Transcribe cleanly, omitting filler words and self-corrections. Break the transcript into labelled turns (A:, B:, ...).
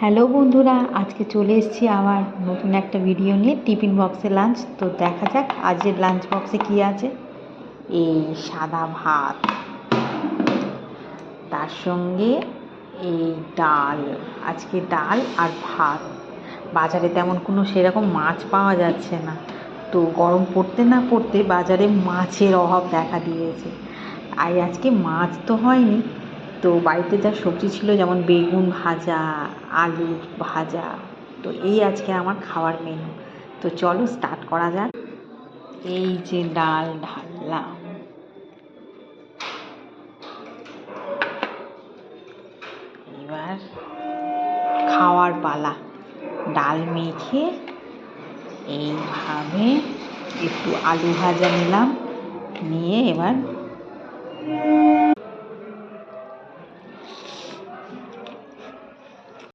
A: Hello বন্ধুরা, আজকে চলে এসেছি আবার নতুন একটা ভিডিও নিয়ে। টিফিন বক্সে লাঞ্চ। তো দেখা যাক আজকের লাঞ্চ বক্সে কী আছে। এই সাদা ভাত, তার সঙ্গে এই ডাল। আজকে ডাল আর ভাত। বাজারে তেমন কোনো সেরকম মাছ পাওয়া যাচ্ছে না, তো গরম পড়তে না পড়তে বাজারে মাছের অভাব দেখা দিয়েছে। আর আজকে মাছ তো হয়নি, তো বাড়িতে যা সবজি ছিল, যেমন বেগুন ভাজা, আলু ভাজা, তো এই আজকে আমার খাওয়ার মেনু। তো চলো স্টার্ট করা যাক। এই যে ডাল ঢাললাম, এবার খাওয়ার পালা। ডাল মেখে এইভাবে একটু আলু ভাজা নিলাম, নিয়ে এবার